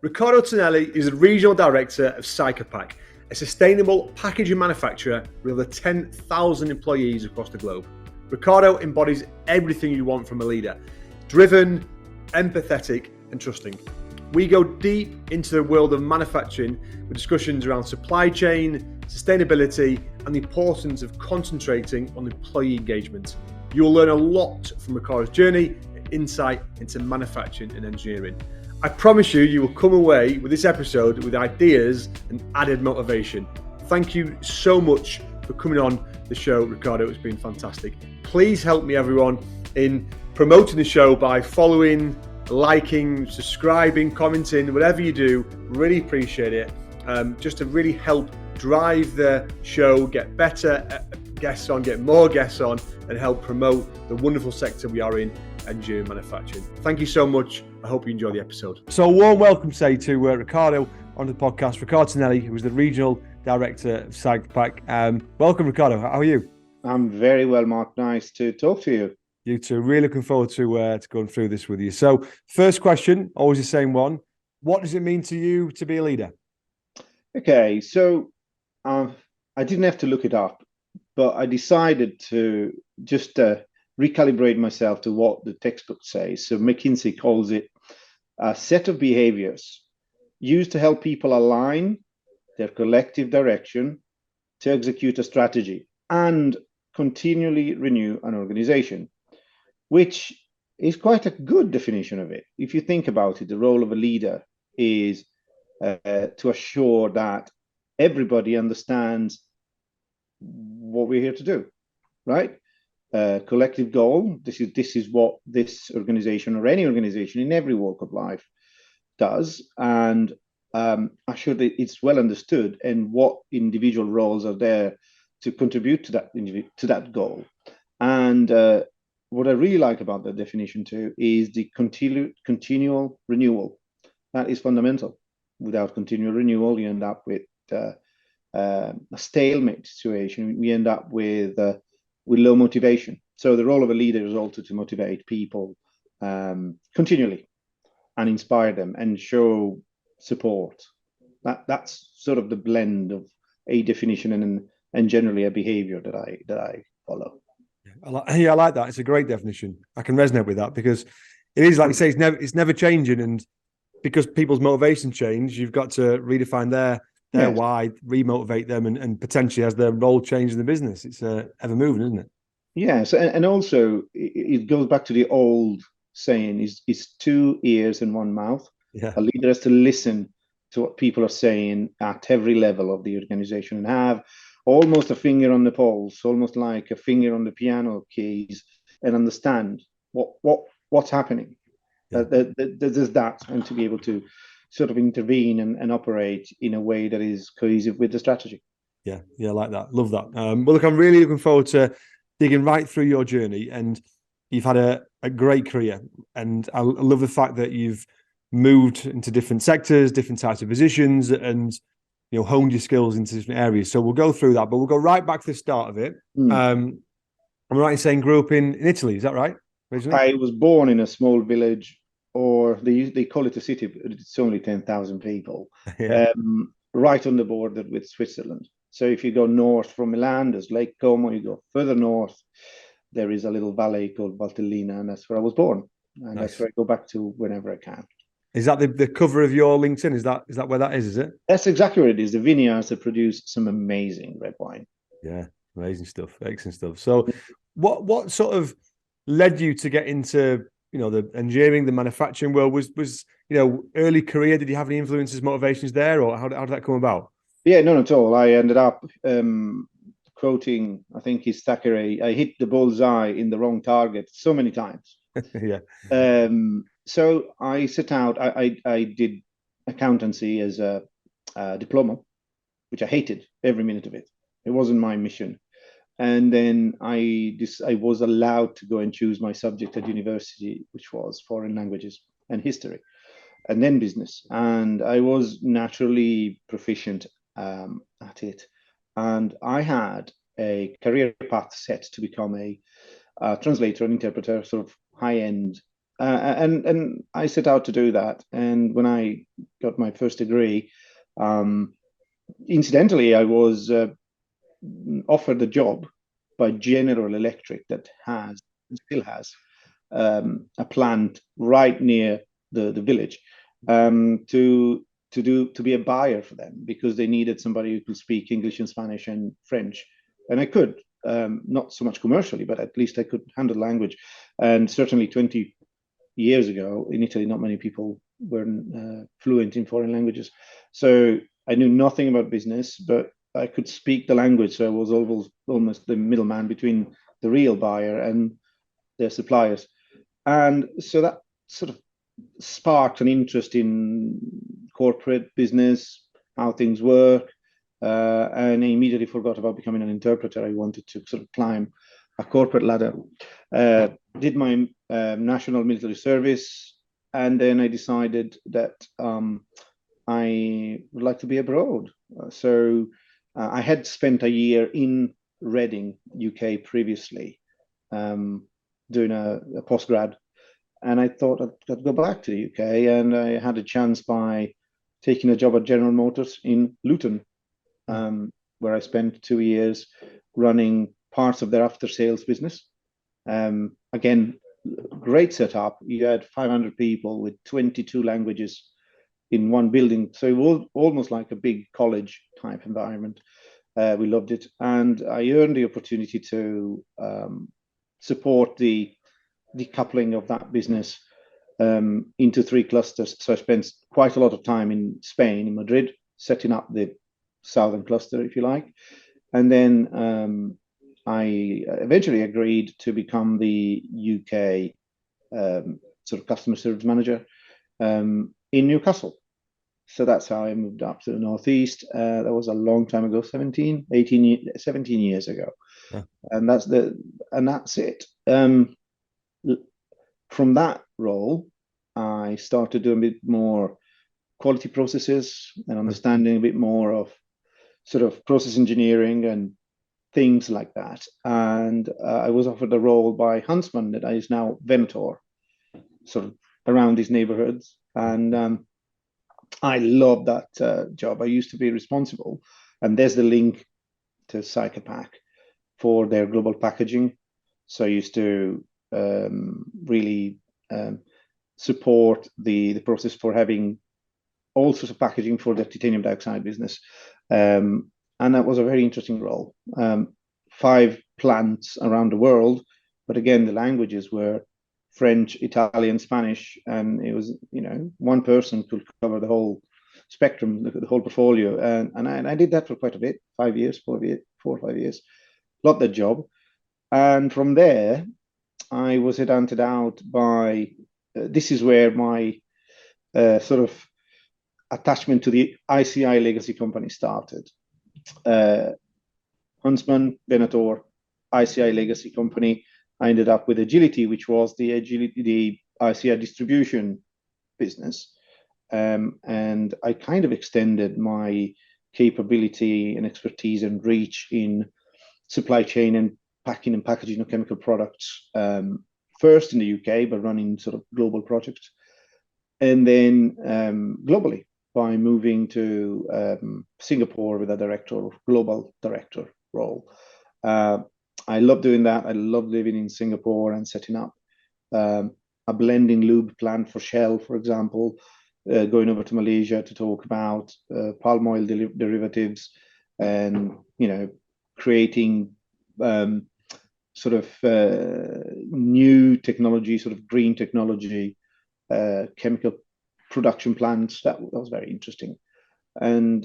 Riccardo Tonelli is the Regional Director of Saica Pack, a sustainable packaging manufacturer with over 10,000 employees across the globe. Riccardo embodies everything you want from a leader: driven, empathetic and trusting. We go deep into the world of manufacturing with discussions around supply chain, sustainability and the importance of concentrating on employee engagement. You will learn a lot from Riccardo's journey and insight into manufacturing and engineering. I promise you will come away with this episode with ideas and added motivation. Thank you so much for coming on the show, Riccardo. It's been fantastic. Please help me, everyone, in promoting the show by following, liking, subscribing, commenting, whatever you do. Really appreciate it. Just to really help drive the show, get better guests on, get more guests on, and help promote the wonderful sector we are in, engineering manufacturing. Thank you so much. I hope you enjoy the episode. So a warm welcome, say, to Riccardo on the podcast. Riccardo Tonelli, who is the Regional Director of Saica Pack. Welcome, Riccardo. How are you? I'm very well, Mark. Nice to talk to you. You too. Really looking forward to going through this with you. So first question, always the same one. What does it mean to you to be a leader? Okay, so I didn't have to look it up, but I decided to just recalibrate myself to what the textbook says. So McKinsey calls it a set of behaviors used to help people align their collective direction to execute a strategy and continually renew an organization, which is quite a good definition of it. If you think about it, the role of a leader is to assure that everybody understands what we're here to do, right? Collective goal. This is what this organization or any organization in every walk of life does, and assure that it's well understood and what individual roles are there to contribute to that goal. And what I really like about that definition too is the continual renewal. That is fundamental. Without continual renewal, you end up with a stalemate situation. We end up with low motivation. So the role of a leader is also to motivate people continually and inspire them and show support. That's sort of the blend of a definition and generally a behavior that I follow. I like that. It's a great definition. I can resonate with that because it is, like you say, it's never changing, and because people's motivations change, you've got to redefine their why, remotivate them, and potentially as their role changes in the business. It's ever moving, isn't it? Yes, and also it goes back to the old saying: "Is 2 ears and 1 mouth." Yeah. A leader has to listen to what people are saying at every level of the organization and have almost a finger on the pulse, almost like a finger on the piano keys, and understand what's happening. Yeah. There's that, and to be able to sort of intervene and operate in a way that is cohesive with the strategy. Yeah, I like that. Love that. Well, look, I'm really looking forward to digging right through your journey, and you've had a great career, and I love the fact that you've moved into different sectors, different types of positions, and honed your skills into different areas. So we'll go through that, but we'll go right back to the start of it. I'm right in saying grew up in Italy, is that right? Originally? I was born in a small village, or they call it a city, but it's only 10,000 people, Yeah. right on the border with Switzerland. So if you go north from Milan, there's Lake Como. You go further north, there is a little valley called Valtellina, and that's where I was born. And Nice. that's where I go back to whenever I can. Is that the cover of your LinkedIn? Is that where that is it? That's exactly what it is. The vineyards that produce some amazing red wine. Yeah, amazing stuff, excellent stuff. So what sort of led you to get into the engineering, the manufacturing world? Was early career, did you have any influences, motivations there, or how did that come about? Yeah, none at all. I ended up quoting, I think it's Thackeray, I hit the bullseye in the wrong target so many times. Yeah. So I set out, I did accountancy as a diploma, which I hated every minute of it. It wasn't my mission. And then I was allowed to go and choose my subject at university, which was foreign languages and history, and then business. And I was naturally proficient at it. And I had a career path set to become a translator and interpreter, sort of high end. And I set out to do that. And when I got my first degree. Incidentally, I was offered a job by General Electric that still has a plant right near the village, to be a buyer for them, because they needed somebody who could speak English and Spanish and French, and I could, not so much commercially, but at least I could handle language. And certainly 20 years ago in Italy, not many people were fluent in foreign languages, so I knew nothing about business, but I could speak the language, so I was almost the middleman between the real buyer and their suppliers. And so that sort of sparked an interest in corporate business, how things work, and I immediately forgot about becoming an interpreter. I wanted to sort of climb a corporate ladder. Did my national military service, and then I decided that I would like to be abroad. So I had spent a year in Reading, UK previously, doing a postgrad, and I thought I'd go back to the UK, and I had a chance by taking a job at General Motors in Luton, where I spent 2 years running parts of their after-sales business. Again, great setup. You had 500 people with 22 languages in one building, so it was almost like a big college type environment. We loved it, and I earned the opportunity to support the decoupling of that business into 3 clusters. So I spent quite a lot of time in Spain, in Madrid, setting up the southern cluster, if you like, and then I eventually agreed to become the UK sort of customer service manager in Newcastle. So that's how I moved up to the Northeast. That was a long time ago, 17 years ago. Yeah. And that's it. From that role, I started doing a bit more quality processes and understanding a bit more of sort of process engineering and things like that. And I was offered a role by Huntsman that is now Venator, sort of around these neighborhoods. And I love that job. I used to be responsible, and there's the link to Saica Pack, for their global packaging. So I used to really support the process for having all sorts of packaging for the titanium dioxide business. And that was a very interesting role. 5 plants around the world, but again, the languages were French, Italian, Spanish, and it was, one person could cover the whole spectrum, the whole portfolio. And I did that for quite a bit, 5 years, 4 or 5 years. Loved that job. And from there, I was headhunted out by, this is where my sort of attachment to the ICI legacy company started. Huntsman, Venator, ICI legacy company. I ended up with Agility, which was the ICI distribution business. And I kind of extended my capability and expertise and reach in supply chain and packing and packaging of chemical products, first in the UK, but running sort of global projects. And then globally by moving to Singapore with a global director role. I love doing that. I love living in Singapore and setting up a blending lube plant for Shell, for example, going over to Malaysia to talk about palm oil derivatives, and creating sort of new technology, sort of green technology, chemical production plants. That was very interesting. And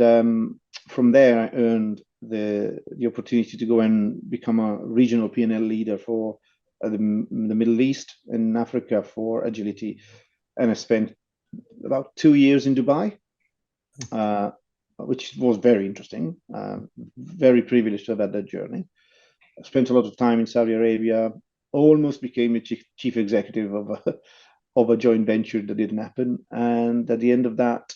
from there, I earned the opportunity to go and become a regional P&L leader for the Middle East and Africa for Agility. And I spent about 2 years in Dubai, which was very interesting. Very privileged to have had that journey. I spent a lot of time in Saudi Arabia, almost became a chief executive of a joint venture that didn't happen. And at the end of that,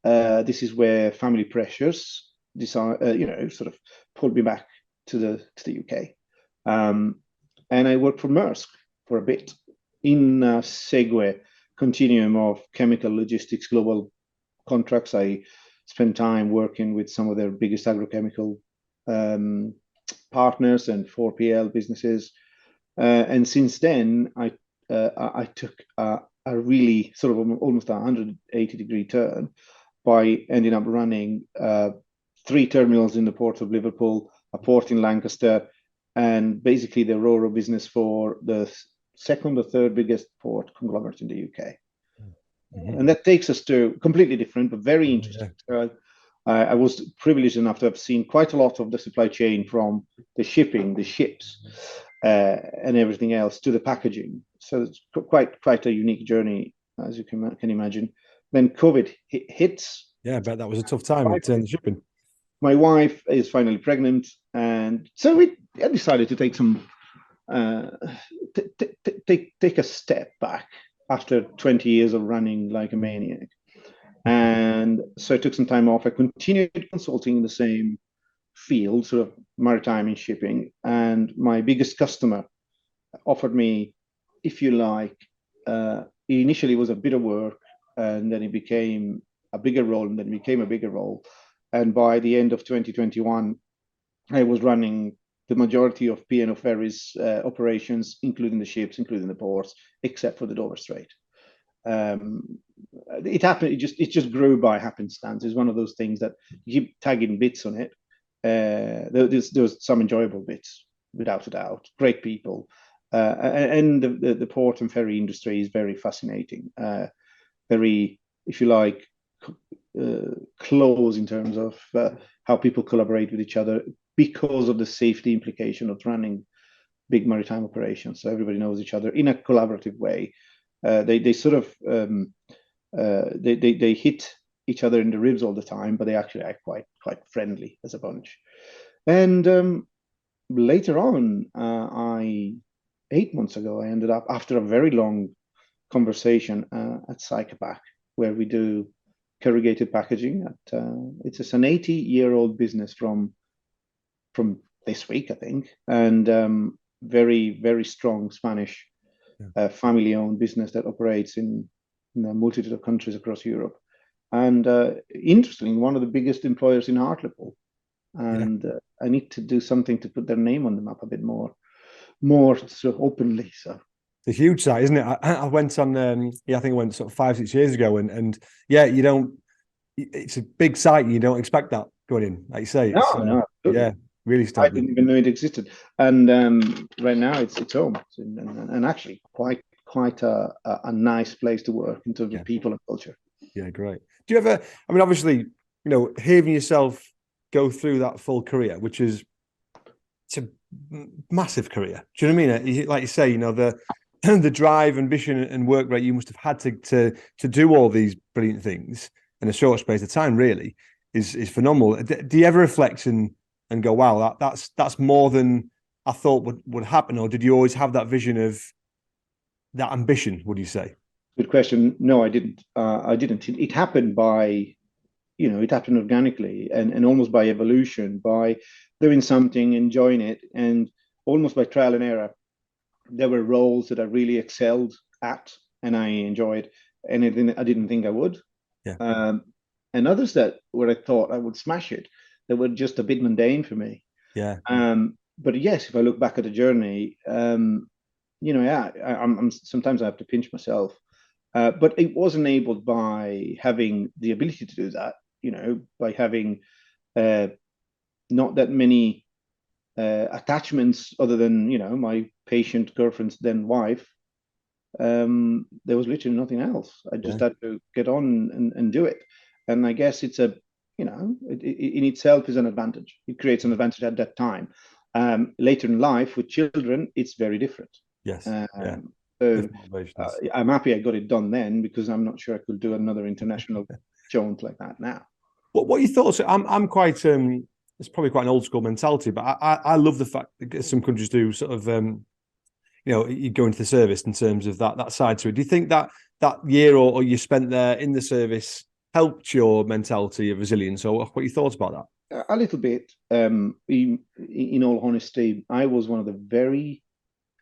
this is where family pressures sort of pulled me back to the UK. And I worked for Maersk for a bit in a segue continuum of chemical logistics global contracts. I spent time working with some of their biggest agrochemical partners and 4PL businesses. And since then, I took a really sort of almost a 180-degree turn by ending up running 3 terminals in the port of Liverpool, a port in Lancaster, and basically the Ro-Ro business for the second or third biggest port conglomerate in the UK. Mm-hmm. And that takes us to completely different, but very interesting. Yeah. I was privileged enough to have seen quite a lot of the supply chain, from the shipping, the ships, and everything else, to the packaging. So it's quite a unique journey, as you can imagine. Then COVID hits. Yeah, I bet that was a tough time with the shipping. My wife is finally pregnant, and so I decided to take some take a step back after 20 years of running like a maniac. And so I took some time off. I continued consulting in the same field, sort of maritime and shipping. And my biggest customer offered me, if you like, initially was a bit of work, and then it became a bigger role, and then it became a bigger role. And by the end of 2021, I was running the majority of P&O Ferries operations, including the ships, including the ports, except for the Dover Strait. It happened. It just grew by happenstance. It's one of those things that you keep tagging bits on it. There's some enjoyable bits, without a doubt. Great people, and the port and ferry industry is very fascinating. Very, if you like, close in terms of how people collaborate with each other because of the safety implication of running big maritime operations. So everybody knows each other in a collaborative way. They sort of they hit each other in the ribs all the time, but they actually are quite friendly as a bunch. And later on, 8 months ago, I ended up, after a very long conversation, at Saica Pack, where we do corrugated packaging. It's an 80-year-old business from this week, I think, and very, very strong Spanish family-owned business that operates in a multitude of countries across Europe. And interestingly, one of the biggest employers in Hartlepool. And I need to do something to put their name on the map a bit more sort of openly. So it's a huge site, isn't it? I went on, I think I went sort of 5-6 years ago, and yeah, it's a big site, and you don't expect that going in, like you say. No, yeah, really I didn't even know it existed. And right now it's home, and actually quite a nice place to work in terms of people and culture. Yeah, great. Do you ever, I mean, obviously, hearing yourself go through that full career, which is, it's a massive career. Do you know what I mean? Like you say, the drive, ambition, and work rate you must have had to do all these brilliant things in a short space of time, really, is phenomenal. Do you ever reflect and go, wow, that's more than I thought would happen? Or did you always have that vision of that ambition, would you say? Good question. No, I didn't. It happened it happened organically and almost by evolution, by doing something, enjoying it, and almost by trial and error. There were roles that I really excelled at and I enjoyed, and I didn't think I would. Yeah. And others where I thought I would smash it, that were just a bit mundane for me. Yeah. But yes, if I look back at the journey, I'm sometimes I have to pinch myself. But it was enabled by having the ability to do that, by having not that many attachments other than, my patient girlfriend's then wife. There was literally nothing else. I just had to get on and do it. And I guess it's it in itself is an advantage. It creates an advantage at that time. Later in life with children, it's very different. Yes. So I'm happy I got it done then, because I'm not sure I could do another international jaunt like that now. What are your thoughts? I'm quite it's probably quite an old school mentality, but I love the fact that some countries do sort of you go into the service in terms of that side to it. Do you think that year or you spent there in the service helped your mentality of resilience, or what are your thoughts about that? A little bit. In all honesty, I was one of the very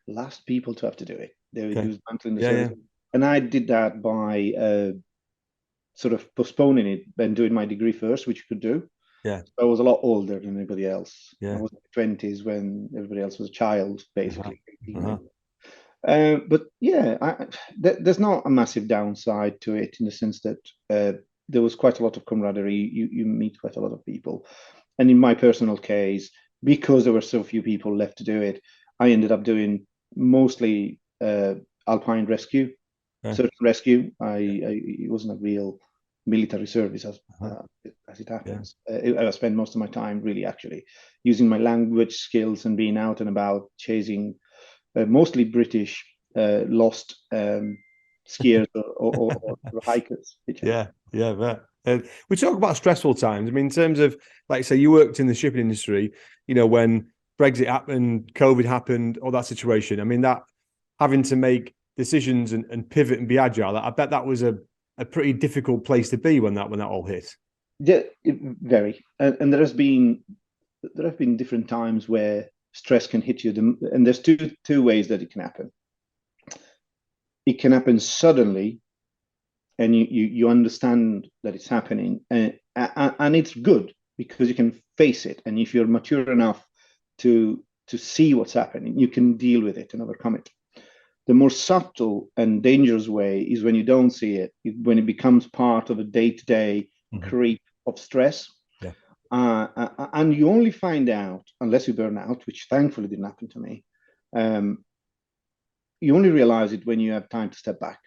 last people to have to do it. They were dismantling the service. And I did that by sort of postponing it and doing my degree first, which you could do. Yeah. I was a lot older than everybody else. Yeah. I was in my 20s when everybody else was a child, basically. But yeah, there's not a massive downside to it in the sense that there was quite a lot of camaraderie. You meet quite a lot of people. And in my personal case, because there were so few people left to do it, I ended up doing mostly alpine rescue, search and rescue. It wasn't a real military service as it happens. I spent most of my time really actually using my language skills and being out and about chasing mostly British lost skiers or hikers. Yeah, yeah, but we talk about stressful times. I mean, in terms of, like, say, you worked in the shipping industry, when Brexit happened, COVID happened, all that situation. I mean, that having to make decisions and pivot and be agile, I bet that was a pretty difficult place to be when that all hit. Yeah, very. And there have been different times where stress can hit you, and there's two ways that it can happen. It can happen suddenly, and you understand that it's happening, and it's good because you can face it, and if you're mature enough to see what's happening, you can deal with it and overcome it. The more subtle and dangerous way is when you don't see it, when it becomes part of a day-to-day creep of stress. Yeah. And you only find out, unless you burn out, which thankfully didn't happen to me, you only realize it when you have time to step back.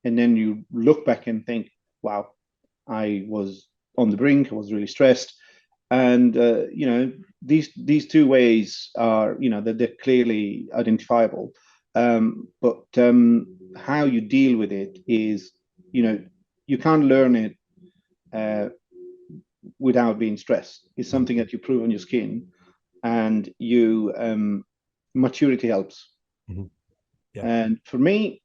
And then you look back and think, wow, I was on the brink, I was really stressed. And, these two ways are, they're clearly identifiable. But how you deal with it is, you can't learn it without being stressed. It's something that you prove on your skin, and maturity helps. Yeah. And for me,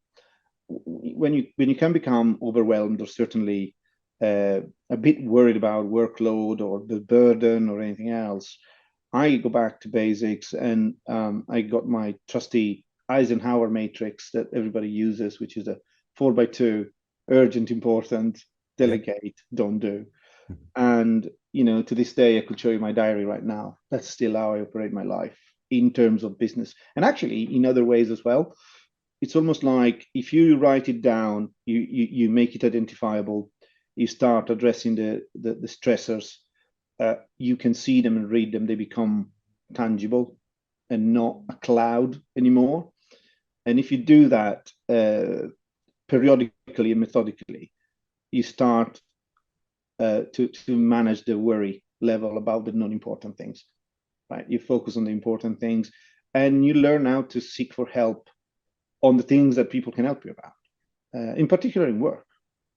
when you can become overwhelmed or certainly a bit worried about workload or the burden or anything else, I go back to basics, and I got my trusty Eisenhower matrix that everybody uses, which is a 4x2: urgent, important, delegate, don't do. And to this day, I could show you my diary right now. That's still how I operate my life in terms of business, and actually in other ways as well. It's almost like if you write it down, you make it identifiable, you start addressing the stressors, you can see them and read them, they become tangible and not a cloud anymore. And if you do that periodically and methodically, you start to manage the worry level about the non-important things, right? You focus on the important things, and you learn how to seek for help on the things that people can help you about, in particular in work.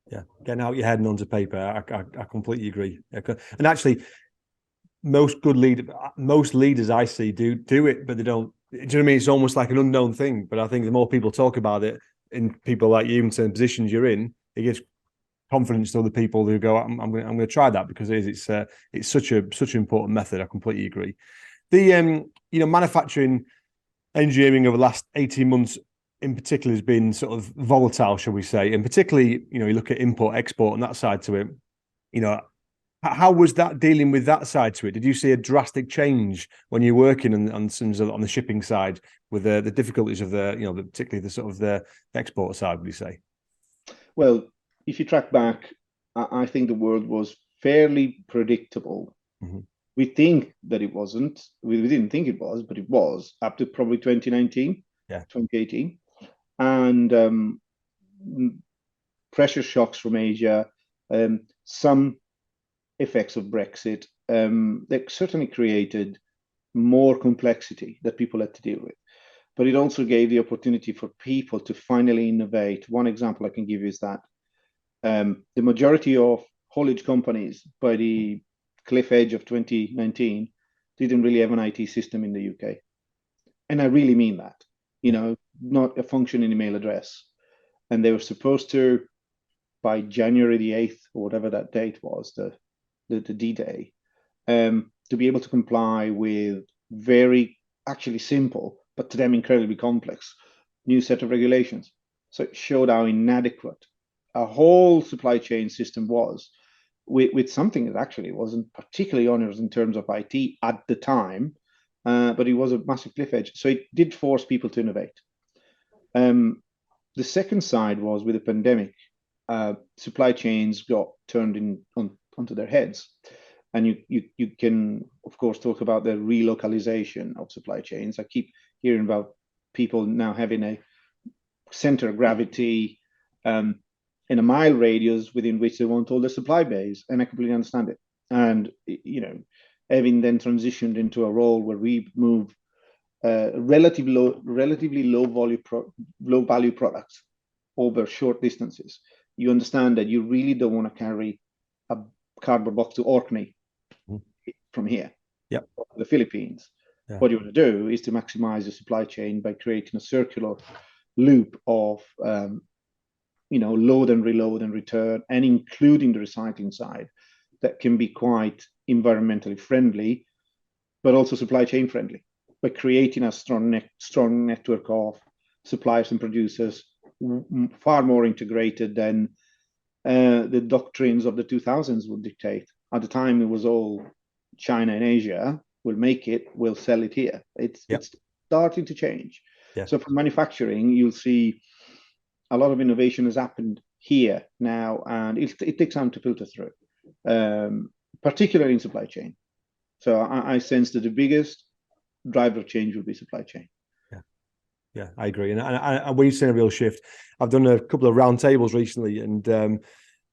Yeah, getting out your head and onto paper. I completely agree. And actually, most leaders I see do it, but they don't. Do you know what I mean? It's almost like an unknown thing. But I think the more people talk about it, in people like you, in certain positions you're in, it gives confidence to other people who go, I'm going to try that, because it's such an important method. I completely agree. The manufacturing engineering over the last 18 months in particular has been sort of volatile, shall we say, and particularly, you look at import, export and that side to it. How was that dealing with that side to it? Did you see a drastic change when you're working on the shipping side with the difficulties of particularly the sort of the export side, would you say? Well, if you track back, I think the world was fairly predictable. We think that it wasn't. We didn't think it was, but it was up to probably 2019, 2018. And pressure shocks from Asia, some effects of Brexit, that certainly created more complexity that people had to deal with. But it also gave the opportunity for people to finally innovate. One example I can give you is that the majority of haulage companies by the cliff edge of 2019 didn't really have an IT system in the UK. And I really mean that, not a functioning email address. And they were supposed to, by January the 8th, or whatever that date was, the D-Day, to be able to comply with very actually simple, but to them incredibly complex, new set of regulations. So it showed how inadequate a whole supply chain system was, with something that actually wasn't particularly onerous in terms of IT at the time, but it was a massive cliff edge. So it did force people to innovate. The second side was with the pandemic, supply chains got turned onto their heads. And you can, of course, talk about the relocalization of supply chains. I keep hearing about people now having a center of gravity in a mile radius within which they want all the supply base, and I completely understand it. And having then transitioned into a role where we move relatively low value products over short distances, you understand that you really don't want to carry a cardboard box to Orkney from here, the Philippines. Yeah. What you want to do is to maximize the supply chain by creating a circular loop of load and reload and return, and including the recycling side, that can be quite environmentally friendly, but also supply chain friendly, by creating a strong network of suppliers and producers, far more integrated than the doctrines of the 2000s would dictate. At the time, it was all China and Asia will make it, we'll sell it here. It's starting to change. Yeah. So from manufacturing, you'll see a lot of innovation has happened here now, and it takes time to filter through, particularly in supply chain. So I sense that the biggest driver of change will be supply chain. Yeah, I agree, and we've seen a real shift. I've done a couple of roundtables recently, and part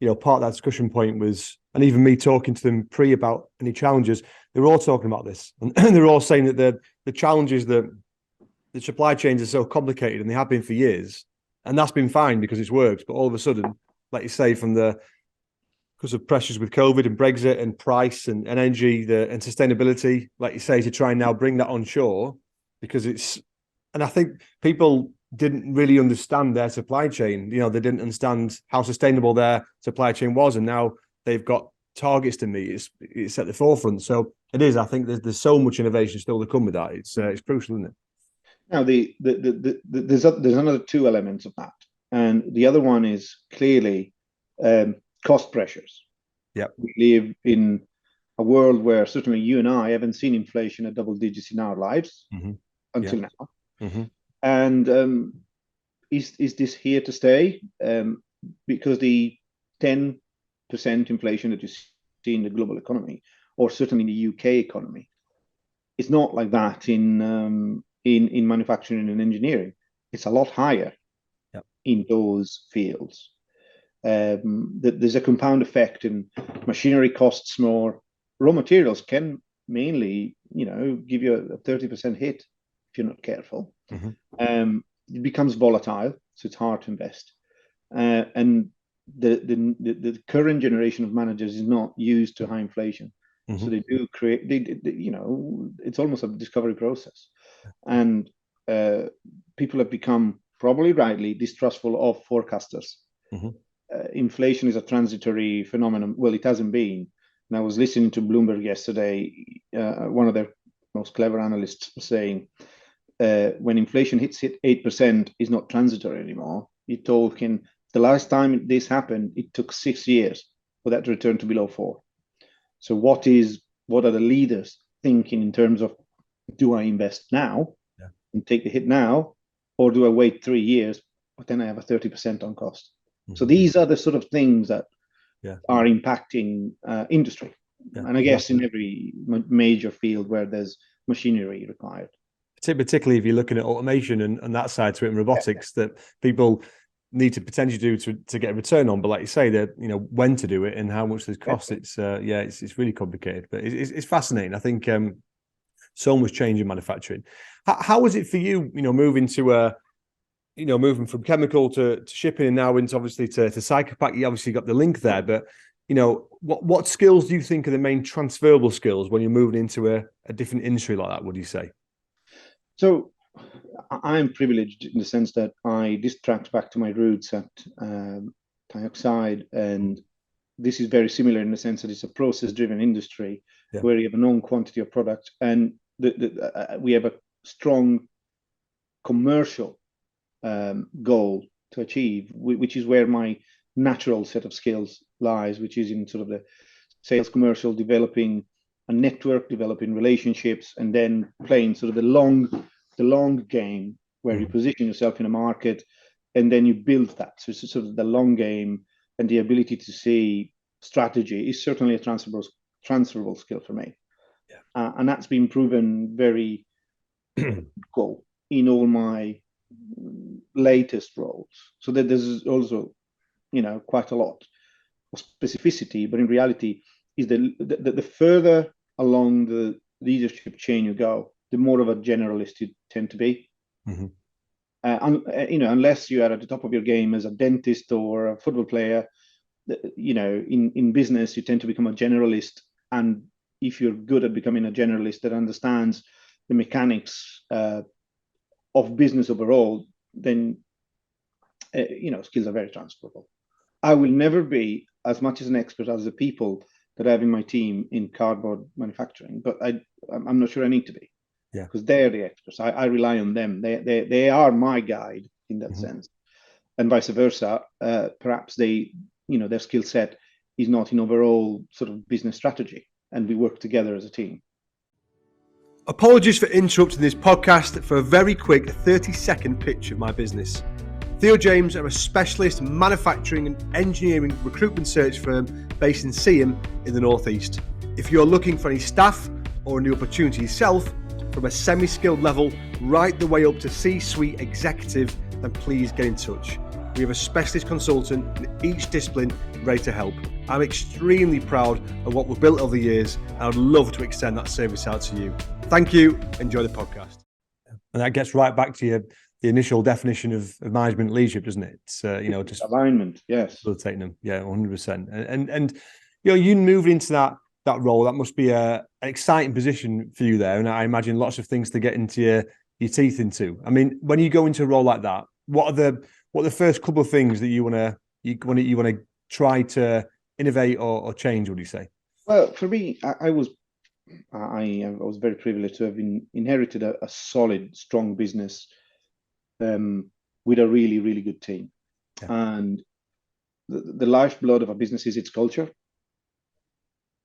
of that discussion point was, and even me talking to them about any challenges, they were all talking about this, and they were all saying that the challenges that the supply chains are so complicated, and they have been for years, and that's been fine because it's worked. But all of a sudden, like you say, because of pressures with COVID and Brexit and price and energy and sustainability, like you say, to try and now bring that onshore, because and I think people didn't really understand their supply chain. They didn't understand how sustainable their supply chain was, and now they've got targets to meet. It's at the forefront. So it is. I think there's so much innovation still to come with that. It's crucial, isn't it? Now, there's another two elements of that, and the other one is clearly cost pressures. Yeah, we live in a world where certainly you and I haven't seen inflation at double digits in our lives until now. Mm-hmm. And is this here to stay? Because the 10% inflation that you see in the global economy, or certainly in the UK economy, is not like that in manufacturing and engineering. It's a lot higher in those fields. There's a compound effect, and machinery costs more. Raw materials can mainly, give you a 30% hit if you're not careful. Mm-hmm. It becomes volatile, so it's hard to invest. And the current generation of managers is not used to high inflation, so they do create. It's almost a discovery process, and people have become, probably rightly, distrustful of forecasters. Inflation is a transitory phenomenon. Well, it hasn't been. And I was listening to Bloomberg yesterday. One of their most clever analysts was saying, when inflation hits 8%, is not transitory anymore. You're talking, the last time this happened, it took 6 years for that to return to below 4. So what are the leaders thinking in terms of, do I invest now and take the hit now, or do I wait 3 years, but then I have a 30% on cost? So these are the sort of things that are impacting industry. And I guess in every major field where there's machinery required. Particularly if you're looking at automation and that side to it, and robotics, that people need to potentially do to get a return on. But like you say, that when to do it and how much this costs. It's really complicated, but it's fascinating. I think so much change in manufacturing. How was it for you? Moving to moving from chemical to shipping, and now into obviously to Saica Pack. You obviously got the link there, but what skills do you think are the main transferable skills when you're moving into a different industry like that? Would you say? So I'm privileged in the sense that this tracks back to my roots at Dioxide, and this is very similar in the sense that it's a process-driven industry where you have a known quantity of product, and we have a strong commercial goal to achieve, which is where my natural set of skills lies, which is in sort of the sales, commercial, developing a network, developing relationships, and then playing sort of the long game where you position yourself in a market and then you build that. So it's sort of the long game, and the ability to see strategy is certainly a transferable skill for me. Yeah. And that's been proven very cool in all my latest roles. So that there's also, quite a lot of specificity, but in reality, is the further along the leadership chain you go, the more of a generalist you tend to be. Unless you are at the top of your game as a dentist or a football player, in business you tend to become a generalist. And if you're good at becoming a generalist that understands the mechanics of business overall, then skills are very transferable. I will never be as much as an expert as the people that I have in my team in cardboard manufacturing, but I'm not sure I need to be. Yeah, because they're the experts. I rely on them. They are my guide in that sense, and vice versa. Perhaps their skill set is not in overall sort of business strategy, and we work together as a team. Apologies for interrupting this podcast for a very quick 30-second pitch of my business. Theo James are a specialist manufacturing and engineering recruitment search firm based in Seaham in the Northeast. If you're looking for any staff or a new opportunity yourself, from a semi-skilled level right the way up to C-suite executive, then please get in touch. We have a specialist consultant in each discipline ready to help. I'm extremely proud of what we've built over the years, and I'd love to extend that service out to you. Thank you. Enjoy the podcast. And that gets right back to the initial definition of management leadership, doesn't it? It's, just alignment. Yes. Facilitating them. Yeah, 100%. And you move into that role. That must be an exciting position for you there. And I imagine lots of things to get into your teeth into. I mean, when you go into a role like that, what are the first couple of things that you want to try to innovate or change, would you say? Well, for me, I was very privileged to have inherited a solid, strong business with a really, really good team. Yeah. And the lifeblood of a business is its culture.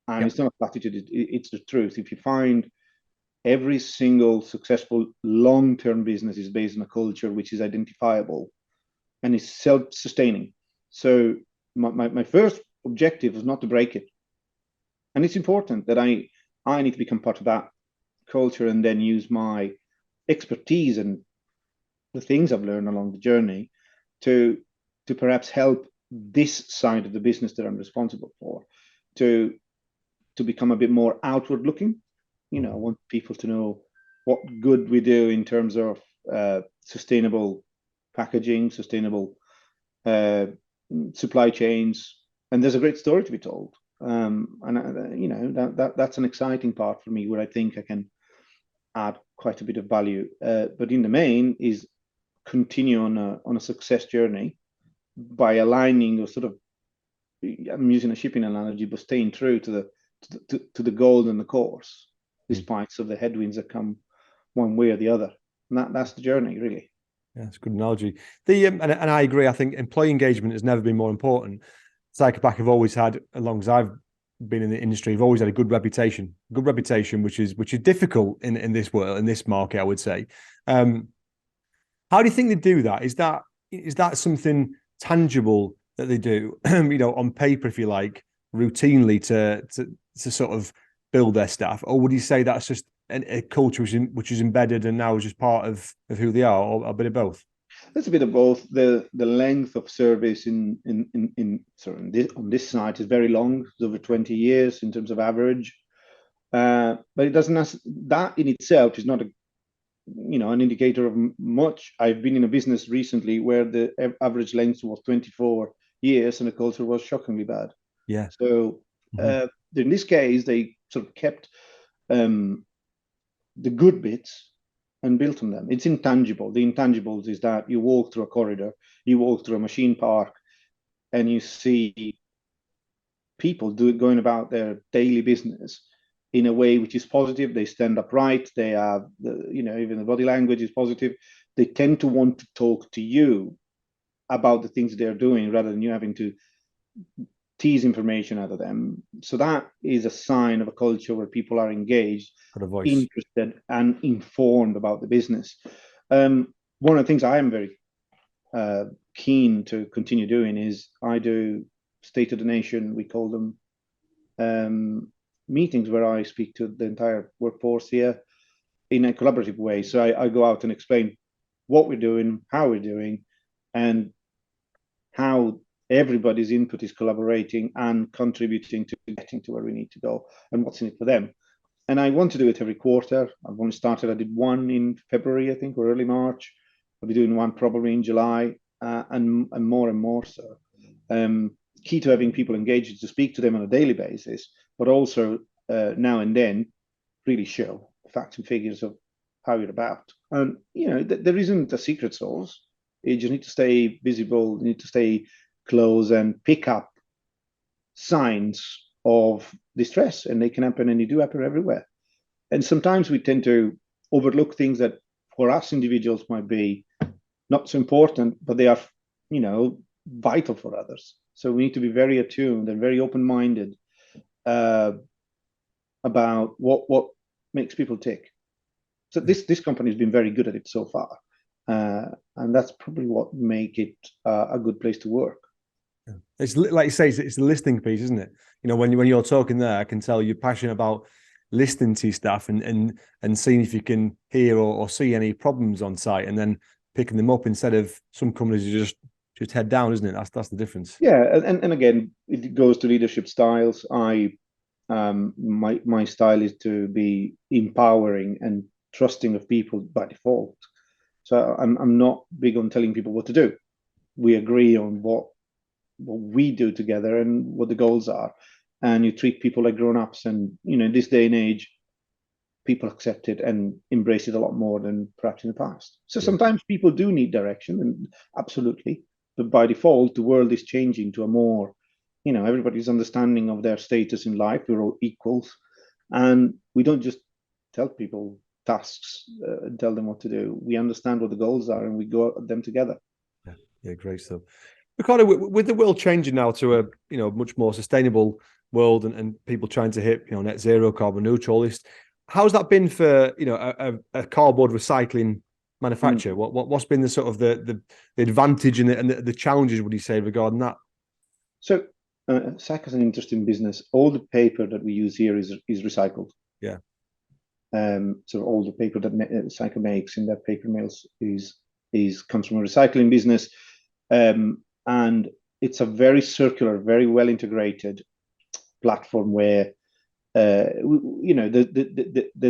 And It's not a platitude, it's the truth. If you find every single successful long-term business is based on a culture which is identifiable and is self-sustaining. So my first objective was not to break it. And it's important that I need to become part of that culture and then use my expertise and the things I've learned along the journey to perhaps help this side of the business that I'm responsible for to become a bit more outward looking. I want people to know what good we do in terms of sustainable packaging, sustainable supply chains, and there's a great story to be told. That's an exciting part for me where I think I can add quite a bit of value. But in the main is continue on a success journey by aligning or sort of, I'm using a shipping analogy, but staying true to the goal and the course, despite some of the headwinds that come one way or the other. And that's the journey, really. Yeah, it's a good analogy. And I agree. I think employee engagement has never been more important. Saica Pack have always had, as long as I've been in the industry, have always had a good reputation, which is difficult in this world, in this market, I would say. How do you think they do that? Is that something tangible that they do, on paper, if you like, routinely to sort of build their staff, or would you say that's just a culture which is embedded and now is just part of who they are, or a bit of both? There's a bit of both. The length of service on this site is very long. It's over 20 years in terms of average, but it doesn't. That in itself is not an indicator of much. I've been in a business recently where the average length was 24 years and the culture was shockingly bad. Yeah. So in this case, they sort of kept the good bits and built on them. It's intangible. The intangibles is that you walk through a corridor, you walk through a machine park, and you see people going about their daily business in a way which is positive. They stand upright. They have, even the body language is positive. They tend to want to talk to you about the things they're doing rather than you having to tease information out of them. So that is a sign of a culture where people are engaged, Got a voice. interested, and informed about the business. One of the things I am very keen to continue doing is I do State of the Nation, we call them, meetings where I speak to the entire workforce here in a collaborative way. So I go out and explain what we're doing, how we're doing, and how everybody's input is collaborating and contributing to getting to where we need to go and what's in it for them. And I want to do it every quarter. I've only started, I did one in February, I think, or early March. I'll be doing one probably in July, and more so. Key to having people engaged is to speak to them on a daily basis, but also now and then really show facts and figures of how you're about. And, there isn't a secret sauce. You just need to stay visible, you need to stay close and pick up signs of distress, and they can happen, and they do happen everywhere. And sometimes we tend to overlook things that for us individuals might be not so important, but they are, vital for others. So we need to be very attuned and very open-minded about what makes people tick. So this company has been very good at it so far, and that's probably what make it a good place to work. It's like you say, it's the listening piece, isn't it? When you're talking there, I can tell you're passionate about listening to your staff and seeing if you can hear or see any problems on site, and then picking them up instead of some companies you just head down, isn't it? That's the difference. Yeah, and again, it goes to leadership styles. My style is to be empowering and trusting of people by default. So I'm not big on telling people what to do. We agree on what we do together and what the goals are, and you treat people like grown-ups. And in this day and age, people accept it and embrace it a lot more than perhaps in the past. So sometimes people do need direction, and absolutely, but by default, the world is changing to a more, everybody's understanding of their status in life. We're all equals, and we don't just tell people tasks and tell them what to do. We understand what the goals are, and we go at them together. Yeah, great stuff. Riccardo, with the world changing now to a much more sustainable world, and people trying to hit net zero, carbon neutral, how's that been for a cardboard recycling manufacturer? What's been the sort of the advantage and the challenges, would you say, regarding that? So Saica is an interesting business. All the paper that we use here is recycled. Yeah. So all the paper that Saica makes in their paper mills comes from a recycling business. And it's a very circular, very well integrated platform where there's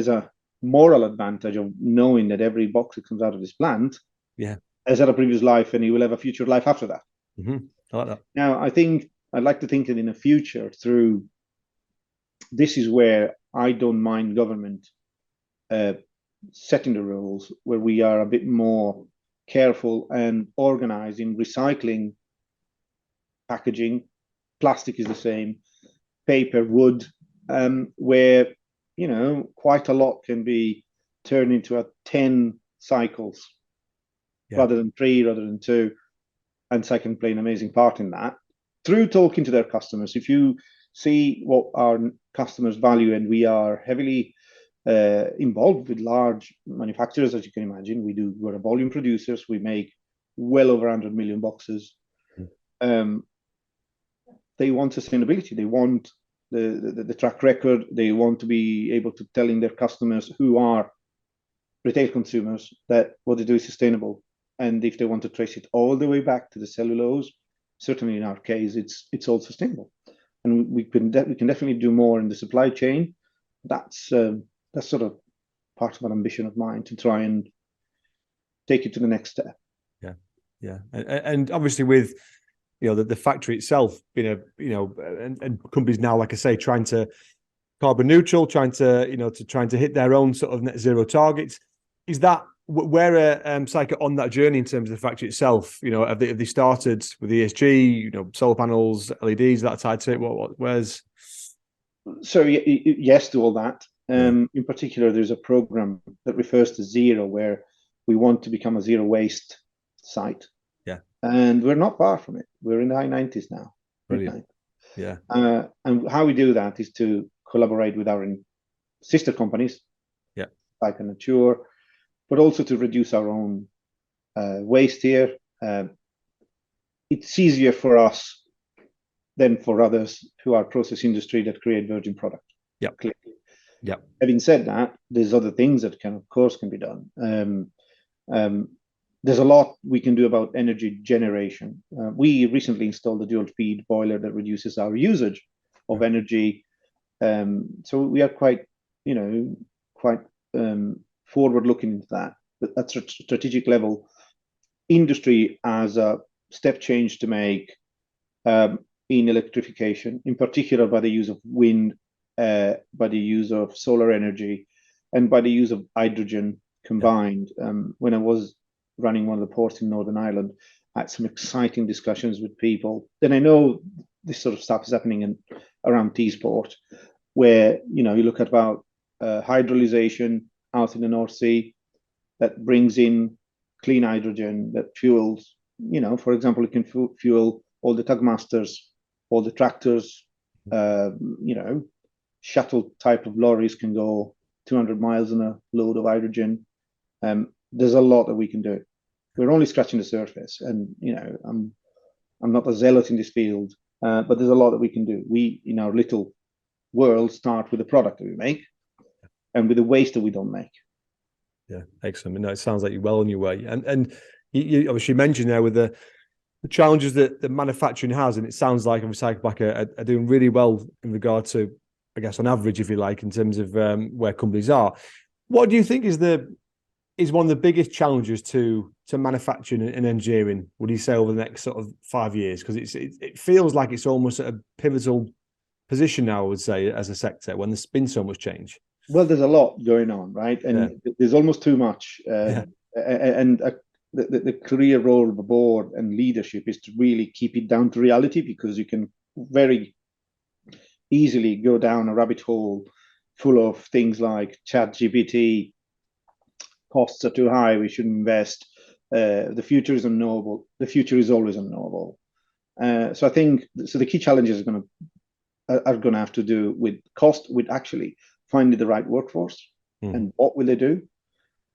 a moral advantage of knowing that every box that comes out of this plant has had a previous life, and you will have a future life after that. Mm-hmm. I like that. Now, I'd like to think that in the future, this is where I don't mind government setting the rules, where we are a bit more careful and organized in recycling packaging. Plastic is the same, paper, wood, where quite a lot can be turned into 10 cycles rather than 3, rather than 2, and Saica can play an amazing part in that through talking to their customers. If you see what our customers value, and we are heavily involved with large manufacturers, as you can imagine. We're a volume producers. We make well over 100 million boxes. They want sustainability. They want the track record. They want to be able to telling their customers, who are retail consumers, that what they do is sustainable. And if they want to trace it all the way back to the cellulose, certainly in our case, it's all sustainable. And we can definitely do more in the supply chain. That's sort of part of an ambition of mine, to try and take it to the next step. Yeah. And obviously with the factory itself being and companies now, like I say, trying to carbon neutral, trying to hit their own sort of net zero targets. Is that where Saica on that journey in terms of the factory itself? Have they started with ESG, solar panels, LEDs, that side to it? Where's? So yes to all that. In particular, there's a program that refers to zero, where we want to become a zero waste site. Yeah. and we're not far from it. We're in the high 90s now. Brilliant. Yeah. And how we do that is to collaborate with our sister companies, Yeah, like Nature, but also to reduce our own waste here. It's easier for us than for others who are process industry that create virgin product. yeah, Clearly. yeah. Having said that, there's other things that can be done. There's a lot we can do about energy generation. We recently installed a dual feed boiler that reduces our usage of energy. So we are quite forward looking into that. But at a strategic level, industry has a step change to make in electrification, in particular by the use of wind, by the use of solar energy, and by the use of hydrogen combined. When I was running one of the ports in Northern Ireland, I had some exciting discussions with people. Then I know this sort of stuff is happening around T-Sport, where you look at about hydrolyzation out in the North Sea that brings in clean hydrogen that fuels. For example, it can fuel all the tugmasters, all the tractors. Shuttle type of lorries can go 200 miles on a load of hydrogen. There's a lot that we can do. We're only scratching the surface, and I'm not a zealot in this field, but there's a lot that we can do. We, in our little world, start with the product that we make, and with the waste that we don't make. Yeah, excellent. No, it sounds like you're well on your way, and you obviously mentioned there with the challenges that the manufacturing has, and it sounds like Saica Pack are doing really well in regard to, I guess, on average, if you like, in terms of where companies are. What do you think is one of the biggest challenges to manufacturing and engineering, would you say, over the next sort of 5 years? Because it feels like it's almost at a pivotal position now, I would say, as a sector, when there's been so much change. Well, there's a lot going on, right? And there's almost too much. And the career role of the board and leadership is to really keep it down to reality, because you can very easily go down a rabbit hole full of things like ChatGPT, costs are too high, we shouldn't invest, the future is unknowable. The future is always unknowable. So I think the key challenges are going to have to do with cost, with actually finding the right workforce and what will they do.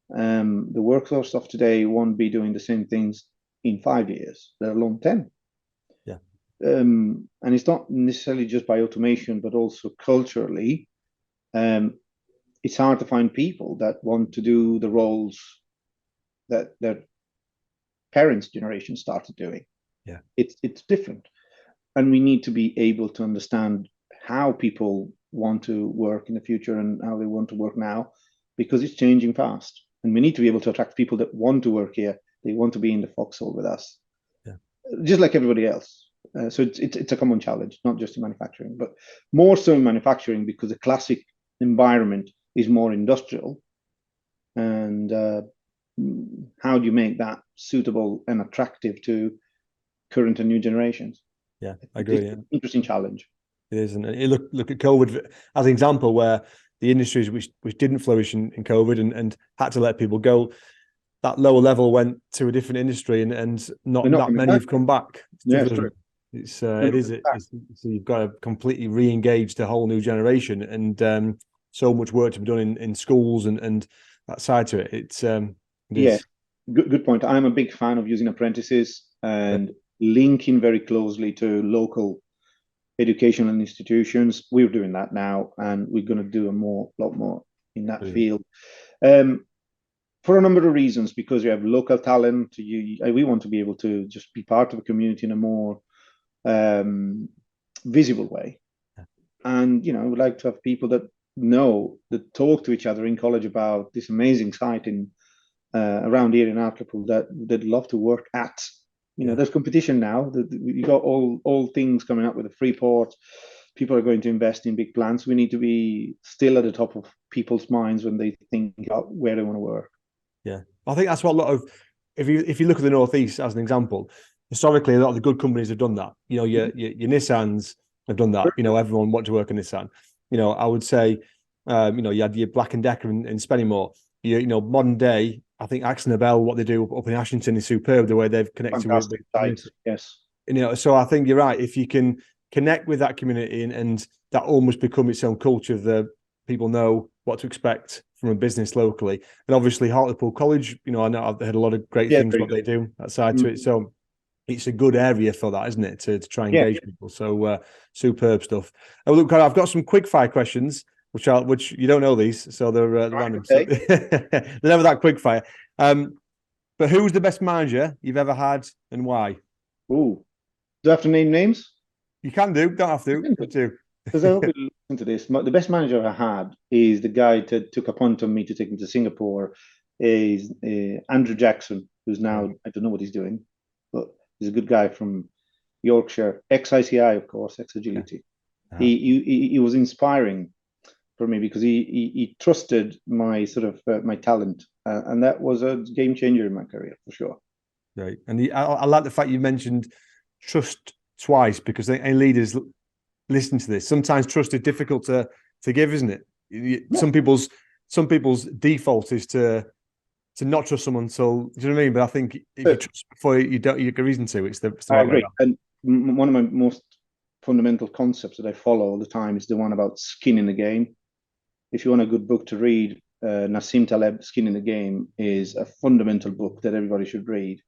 The workforce of today won't be doing the same things in 5 years, let alone 10. Yeah. And it's not necessarily just by automation, but also culturally. It's hard to find people that want to do the roles that their parents' generation started doing. Yeah. It's different. And we need to be able to understand how people want to work in the future and how they want to work now, because it's changing fast. And we need to be able to attract people that want to work here. They want to be in the foxhole with us, just like everybody else. So it's a common challenge, not just in manufacturing, but more so in manufacturing, because the classic environment is more industrial. And how do you make that suitable and attractive to current and new generations? Yeah, I agree. It's an interesting challenge. It is, and you look at COVID as an example, where the industries which didn't flourish in COVID and had to let people go, that lower level went to a different industry, and not that many have come back. Yeah, it's true. So you've got to completely re-engage the whole new generation, and so much work to be done in schools and that side to it. Good point. I'm a big fan of using apprentices and linking very closely to local educational institutions. We're doing that now, and we're going to do a lot more in that field. For a number of reasons, because you have local talent. We want to be able to just be part of a community in a more visible way. And, we'd like to have people that talk to each other in college about this amazing site around here in Hartlepool that they'd love to work at. There's competition now. You got all things coming up with the free port. People are going to invest in big plants. We need to be still at the top of people's minds when they think about where they want to work. Yeah, I think that's what a lot of, if you look at the Northeast as an example, historically a lot of the good companies have done that. Your Nissans have done that. Everyone wants to work in Nissan. I would say, you had your Black and Decker in Spennymoor. you know, modern day, I think Axon Nobel, what they do up in Ashington is superb. The way they've connected with the Fantastic community. sites, yes. You know, so I think you're right. If you can connect with that community and that almost become its own culture, the people know what to expect from a business locally. And obviously Hartlepool College, you know, I know I've heard a lot of great things what they do outside to it. So it's a good area for that, isn't it? To try and engage people. So superb stuff. Oh, look, I've got some quick fire questions, which you don't know these, so they're random. Okay. So they're never that quick fire. But who's the best manager you've ever had and why? Oh, do I have to name names? You can do, don't have to. Because I hope you listen to this. The best manager I had is the guy that took a punt on me to take him to Singapore. Is Andrew Jackson, who's now, I don't know what he's doing, but he's a good guy from Yorkshire, ex-ICI, of course, ex-Agility. He was inspiring for me because he trusted my sort of my talent, and that was a game changer in my career for sure. Right, and I like the fact you mentioned trust twice, because any leaders listen to this. Sometimes trust is difficult to give, isn't it? Yeah. Some people's default is to not trust someone. So do you know what I mean? But I think if you trust before you get a reason to, it's the right way around. And one of my most fundamental concepts that I follow all the time is the one about skin in the game. If you want a good book to read, Nassim Taleb, Skin in the Game, is a fundamental book that everybody should read.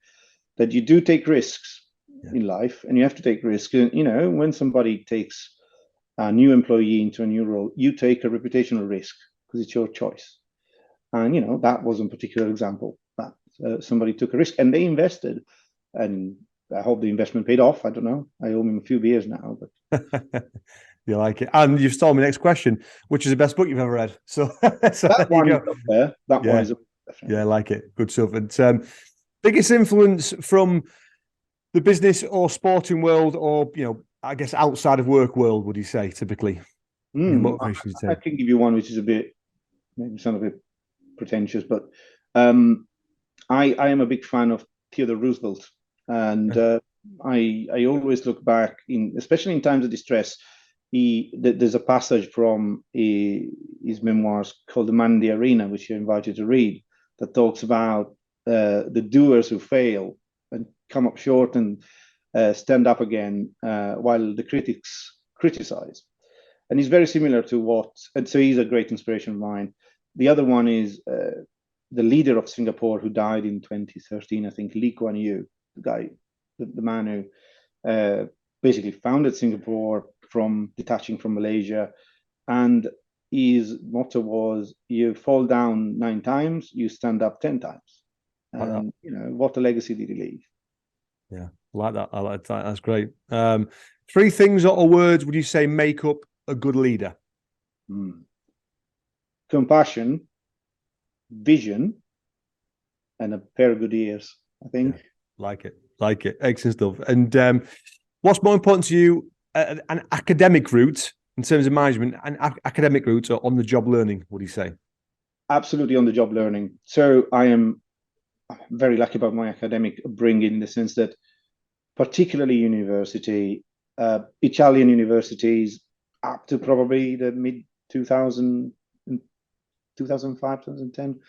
That you do take risks in life, and you have to take risks. You know, when somebody takes a new employee into a new role, you take a reputational risk because it's your choice. And, you know, that was a particular example that somebody took a risk and they invested. And I hope the investment paid off. I don't know. I owe him a few beers now. But you like it. And you've stole my next question, which is the best book you've ever read. So that one is up there. That one is up there. Definitely. Yeah, I like it. Good stuff. And biggest influence from the business or sporting world, or, you know, I guess outside of work world, would you say typically? I can give you one which is maybe sound a bit pretentious, but I am a big fan of Theodore Roosevelt, and I always look back especially in times of distress. There's a passage from his memoirs called "The Man in the Arena," which you're invited to read, that talks about the doers who fail and come up short and stand up again while the critics criticize. And he's very similar to and so he's a great inspiration of mine. The other one is the leader of Singapore who died in 2013, I think, Lee Kuan Yew, the man who basically founded Singapore from detaching from Malaysia. And his motto was, you fall down 9 times, you stand up 10 times. And, you know, what a legacy did he leave? Yeah, I like that. I like that. That's great. 3 things or words would you say make up a good leader? Compassion, vision, and a pair of good ears, I think. Yeah, like it. Excellent stuff. And what's more important to you, an academic route in terms of management, an academic route, or on the job learning, would you say? Absolutely on the job learning. So I am very lucky about my academic upbringing in the sense that, particularly university, Italian universities up to probably the mid 2005, 2010,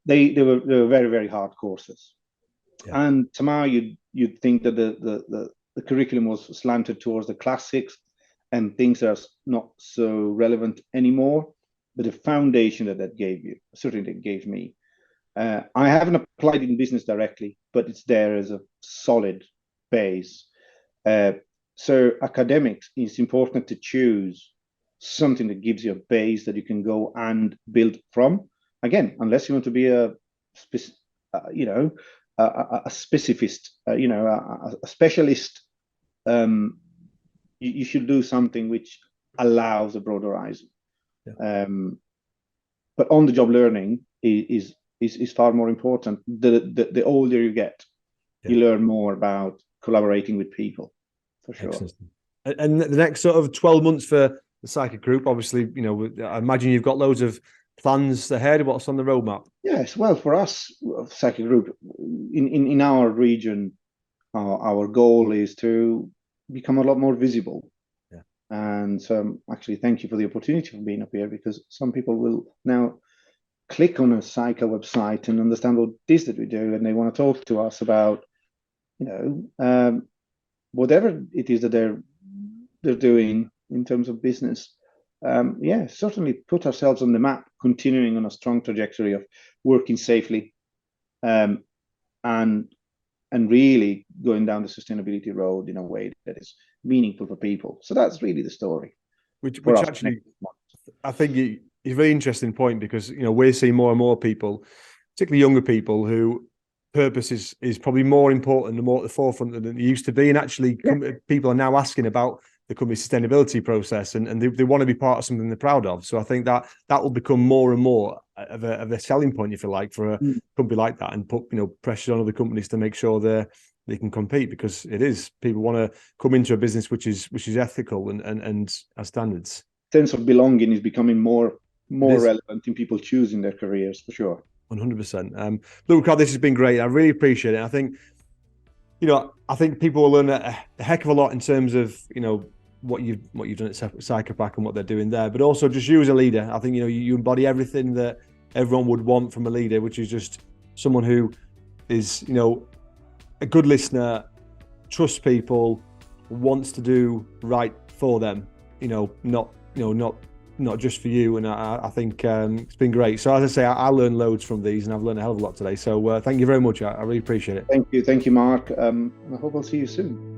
they were very, very hard courses. Yeah. And somehow you'd think that the curriculum was slanted towards the classics and things that are not so relevant anymore. But the foundation that gave you, certainly that gave me. I haven't applied in business directly, but it's there as a solid base. So academics, it's important to choose something that gives you a base that you can go and build from. Again, unless you want to be a specificist, a specialist, you should do something which allows a broad horizon. Yeah. But on the job learning is far more important. The older you get, you learn more about collaborating with people, for sure. Excellent. And the next sort of 12 months for the Saica Group, obviously, you know, I imagine you've got loads of plans ahead. What's on the roadmap? Yes, well, for us, Saica Group, in our region, our goal is to become a lot more visible. Yeah. And so, actually, thank you for the opportunity of being up here, because some people will now click on a Saica website and understand what it is that we do, and they want to talk to us about, whatever it is that they're doing in terms of business. Certainly put ourselves on the map, continuing on a strong trajectory of working safely, and really going down the sustainability road in a way that is meaningful for people. So that's really the story. Which actually, I think it's a very interesting point, because we're seeing more and more people, particularly younger people, who purpose is probably more important and more at the forefront than it used to be. And actually, people are now asking about the company sustainability process, and they want to be part of something they're proud of. So I think that will become more and more of a selling point, if you like, for a company like that, and put pressure on other companies to make sure they can compete, because it is, people want to come into a business which is ethical and has standards. Sense of belonging is becoming more relevant in people choosing their careers, for sure. 100%. Look, Riccardo, this has been great. I really appreciate it. I think, I think people will learn a heck of a lot in terms of, what you've done at Saica Pack and what they're doing there, but also just you as a leader. I think, you embody everything that everyone would want from a leader, which is just someone who is, a good listener, trusts people, wants to do right for them, not just for you. And I think it's been great. So as I say, I learned loads from these, and I've learned a hell of a lot today. So thank you very much. I really appreciate it. Thank you, Mark. I hope I'll see you soon.